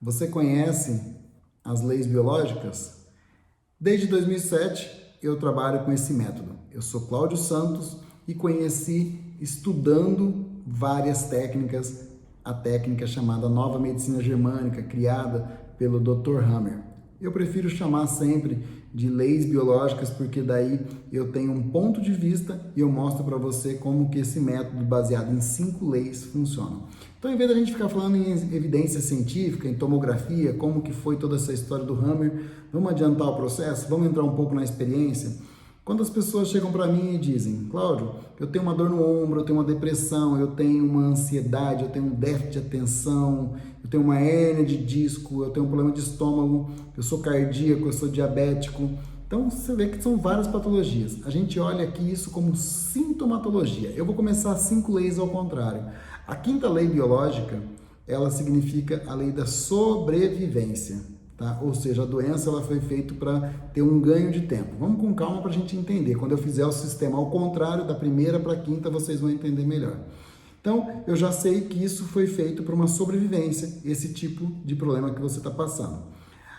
Você conhece as leis biológicas? Desde 2007 eu trabalho com esse método. Eu sou Cláudio Santos e conheci estudando várias técnicas, a técnica chamada Nova Medicina Germânica, criada pelo Dr. Hammer. Eu prefiro chamar sempre de leis biológicas porque daí eu tenho um ponto de vista e eu mostro para você como que esse método baseado em 5 leis funciona. Então, em vez da gente ficar falando em evidência científica, em tomografia, como que foi toda essa história do Hammer, vamos adiantar o processo? Vamos entrar um pouco na experiência? Quando as pessoas chegam para mim e dizem, Cláudio, eu tenho uma dor no ombro, eu tenho uma depressão, eu tenho uma ansiedade, eu tenho um déficit de atenção, eu tenho uma hérnia de disco, eu tenho um problema de estômago, eu sou cardíaco, eu sou diabético. Então, você vê que são várias patologias. A gente olha aqui isso como sintomatologia. Eu vou começar 5 leis ao contrário. A 5ª lei biológica, ela significa a lei da sobrevivência. Tá? Ou seja, a doença ela foi feita para ter um ganho de tempo. Vamos com calma para a gente entender. Quando eu fizer o sistema ao contrário, da primeira para a 5ª, vocês vão entender melhor. Então, eu já sei que isso foi feito para uma sobrevivência, esse tipo de problema que você está passando.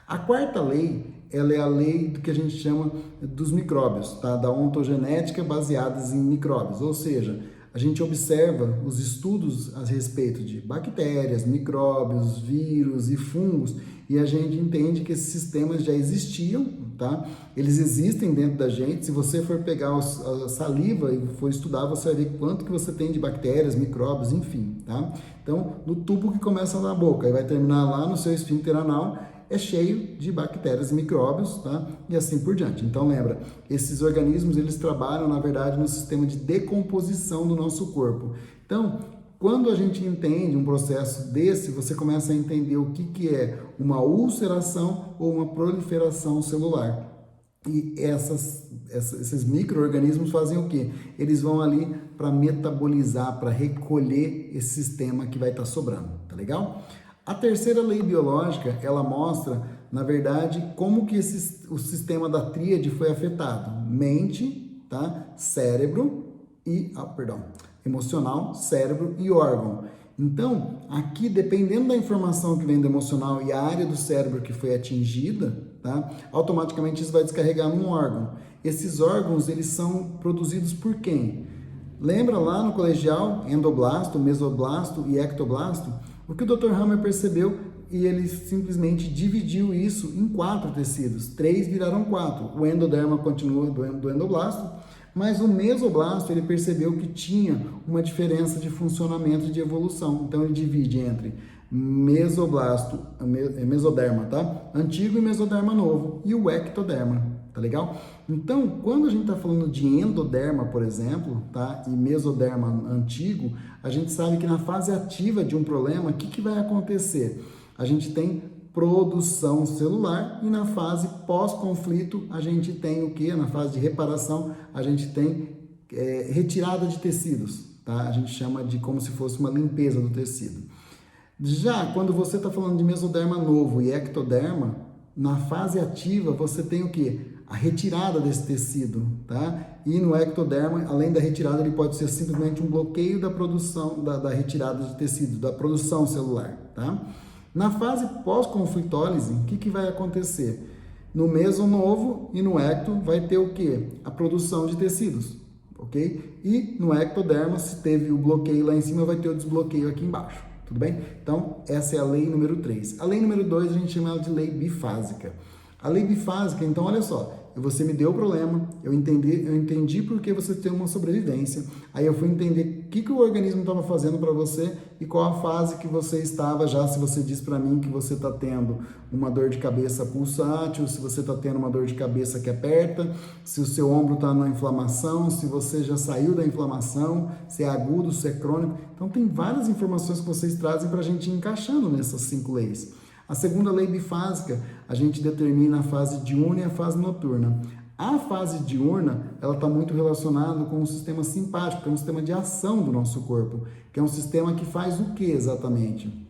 A 4ª lei, ela é a lei do que a gente chama dos micróbios, tá? Da ontogenética baseadas em micróbios, ou seja, a gente observa os estudos a respeito de bactérias, micróbios, vírus e fungos e a gente entende que esses sistemas já existiam, tá? Eles existem dentro da gente. Se você for pegar a saliva e for estudar, você vai ver quanto que você tem de bactérias, micróbios, enfim, tá? Então, no tubo que começa na boca e vai terminar lá no seu esfíncter anal, é cheio de bactérias e micróbios, tá? E assim por diante. Então lembra, esses organismos eles trabalham na verdade no sistema de decomposição do nosso corpo. Então, quando a gente entende um processo desse, você começa a entender o que é uma ulceração ou uma proliferação celular. E esses micro-organismos fazem o quê? Eles vão ali para metabolizar, para recolher esse sistema que vai estar sobrando, tá legal? A 3ª lei biológica, ela mostra, na verdade, como que o sistema da tríade foi afetado. Mente, tá? Cérebro e, emocional, cérebro e órgão. Então, aqui, dependendo da informação que vem do emocional e a área do cérebro que foi atingida, tá? Automaticamente isso vai descarregar num órgão. Esses órgãos, eles são produzidos por quem? Lembra lá no colegial, endoblasto, mesoblasto e ectoblasto? O que o Dr. Hammer percebeu e ele simplesmente dividiu isso em 4 tecidos. 3 viraram 4. O endoderma continua do endoblasto, mas o mesoblasto ele percebeu que tinha uma diferença de funcionamento e de evolução. Então ele divide entre mesoblasto, mesoderma, tá? Antigo e mesoderma novo e o ectoderma, tá legal? Então, quando a gente está falando de endoderma, por exemplo, tá? E mesoderma antigo, a gente sabe que na fase ativa de um problema, o que vai acontecer? A gente tem produção celular e na fase pós-conflito a gente tem o que? Na fase de reparação a gente tem retirada de tecidos, tá? A gente chama de como se fosse uma limpeza do tecido. Já quando você está falando de mesoderma novo e ectoderma, na fase ativa você tem o que? A retirada desse tecido, tá? E no ectoderma, além da retirada, ele pode ser simplesmente um bloqueio da produção, da retirada de tecido, da produção celular, tá? Na fase pós-conflitólise, o que vai acontecer? No meso novo e no ecto vai ter o que? A produção de tecidos, ok? E no ectoderma, se teve o bloqueio lá em cima, vai ter o desbloqueio aqui embaixo, tudo bem? Então, essa é a lei número 3. A lei número 2, a gente chama ela de lei bifásica. A lei bifásica, então, olha só, você me deu o problema, eu entendi porque você tem uma sobrevivência, aí eu fui entender o que o organismo estava fazendo para você e qual a fase que você estava já, se você diz para mim que você está tendo uma dor de cabeça pulsátil, se você está tendo uma dor de cabeça que aperta, se o seu ombro está na inflamação, se você já saiu da inflamação, se é agudo, se é crônico. Então tem várias informações que vocês trazem para a gente ir encaixando nessas 5 leis. A 2ª lei bifásica, a gente determina a fase diurna e a fase noturna. A fase diurna, ela está muito relacionada com o sistema simpático, que é um sistema de ação do nosso corpo, que é um sistema que faz o que exatamente?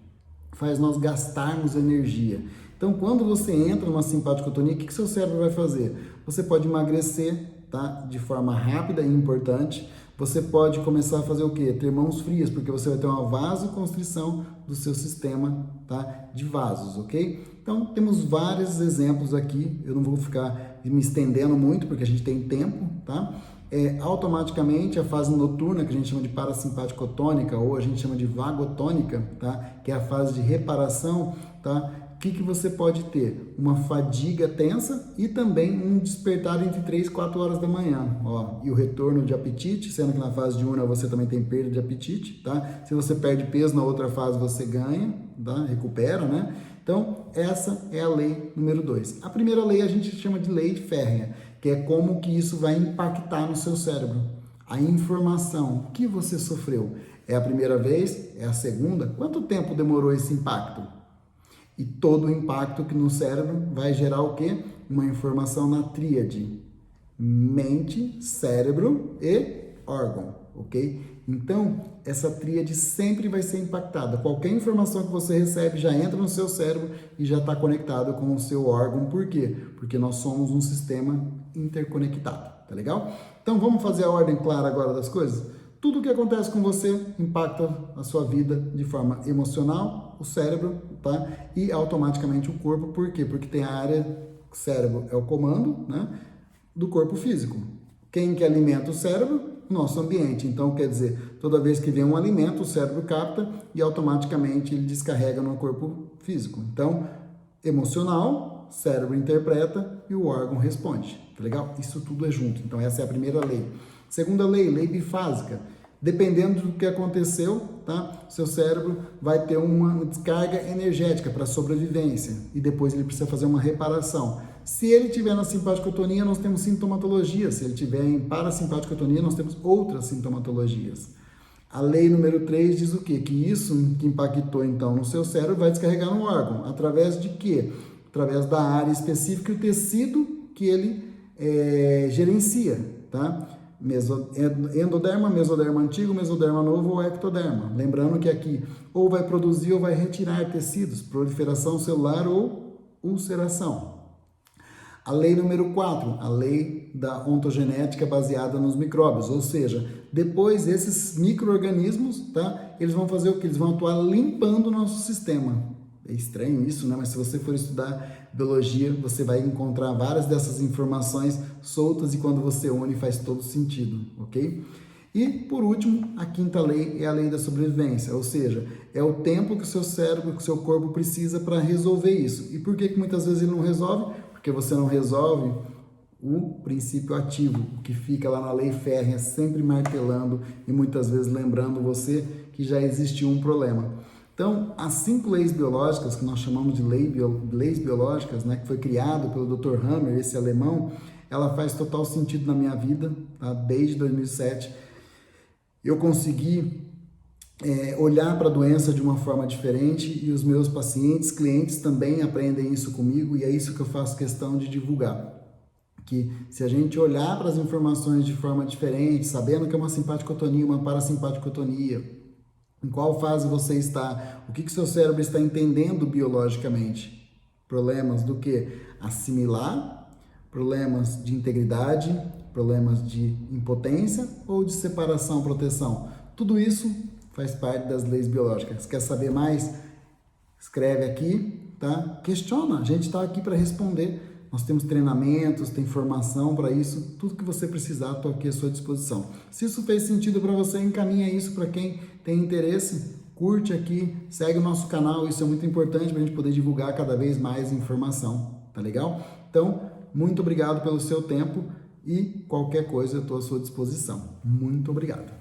Faz nós gastarmos energia. Então, quando você entra numa simpaticotonia, o que seu cérebro vai fazer? Você pode emagrecer, tá? De forma rápida e importante. Você pode começar a fazer o quê? Ter mãos frias, porque você vai ter uma vasoconstrição do seu sistema, tá? De vasos, ok? Então, temos vários exemplos aqui, eu não vou ficar me estendendo muito, porque a gente tem tempo, tá? Automaticamente a fase noturna, que a gente chama de parasimpaticotônica, ou a gente chama de vagotônica, tá? Que é a fase de reparação, tá? O que você pode ter? Uma fadiga tensa e também um despertar entre 3 e 4 horas da manhã, ó. E o retorno de apetite, sendo que na fase diurna você também tem perda de apetite, tá? Se você perde peso na outra fase, você ganha, tá? Recupera, né? Então, essa é a lei número 2. A primeira lei a gente chama de lei férrea, que é como que isso vai impactar no seu cérebro. A informação que você sofreu é a primeira vez? É a segunda? Quanto tempo demorou esse impacto? E todo o impacto que no cérebro vai gerar o quê? Uma informação na tríade: mente, cérebro e órgão, ok? Então, essa tríade sempre vai ser impactada. Qualquer informação que você recebe já entra no seu cérebro e já está conectado com o seu órgão. Por quê? Porque nós somos um sistema interconectado, tá legal? Então, vamos fazer a ordem clara agora das coisas? Tudo o que acontece com você impacta a sua vida de forma emocional, o cérebro, tá? E automaticamente o corpo. Por quê? Porque tem a área, cérebro é o comando, né? Do corpo físico. Quem que alimenta o cérebro? Nosso ambiente. Então, quer dizer, toda vez que vem um alimento, o cérebro capta e automaticamente ele descarrega no corpo físico. Então, emocional, cérebro interpreta e o órgão responde. Tá legal? Isso tudo é junto. Então, essa é a primeira lei. Segunda lei, lei bifásica. Dependendo do que aconteceu, tá? Seu cérebro vai ter uma descarga energética para sobrevivência e depois ele precisa fazer uma reparação. Se ele tiver na simpaticotonia, nós temos sintomatologia. Se ele tiver em parasimpaticotonia, nós temos outras sintomatologias. A lei número 3 diz o quê? Que isso que impactou então no seu cérebro vai descarregar no órgão. Através de quê? Através da área específica e o tecido que ele gerencia, tá? Endoderma, mesoderma antigo, mesoderma novo ou ectoderma. Lembrando que aqui ou vai produzir ou vai retirar tecidos, proliferação celular ou ulceração. A lei número 4, a lei da ontogenética baseada nos micróbios, ou seja, depois esses micro-organismos, tá? Eles vão fazer o que? Eles vão atuar limpando o nosso sistema. É estranho isso, né? Mas se você for estudar biologia, você vai encontrar várias dessas informações soltas e quando você une faz todo sentido, ok? E, por último, a quinta lei é a lei da sobrevivência, ou seja, é o tempo que o seu cérebro, que o seu corpo precisa para resolver isso. E por que muitas vezes ele não resolve? Porque você não resolve o princípio ativo, que fica lá na lei férrea, sempre martelando e muitas vezes lembrando você que já existiu um problema. Então, as 5 leis biológicas, que nós chamamos de leis biológicas, né, que foi criado pelo Dr. Hammer, esse alemão, ela faz total sentido na minha vida, tá? Desde 2007. Eu consegui olhar para a doença de uma forma diferente e os meus pacientes, clientes também aprendem isso comigo e é isso que eu faço questão de divulgar. Que se a gente olhar para as informações de forma diferente, sabendo que é uma simpaticotonia, uma parasimpaticotonia, em qual fase você está, o que seu cérebro está entendendo biologicamente? Problemas do que? Assimilar, problemas de integridade, problemas de impotência ou de separação, proteção. Tudo isso faz parte das leis biológicas. Quer saber mais? Escreve aqui, tá? Questiona, a gente está aqui para responder. Nós temos treinamentos, tem formação para isso, tudo que você precisar, estou aqui à sua disposição. Se isso fez sentido para você, encaminha isso para quem tem interesse, curte aqui, segue o nosso canal, isso é muito importante para a gente poder divulgar cada vez mais informação, tá legal? Então, muito obrigado pelo seu tempo e qualquer coisa eu estou à sua disposição. Muito obrigado.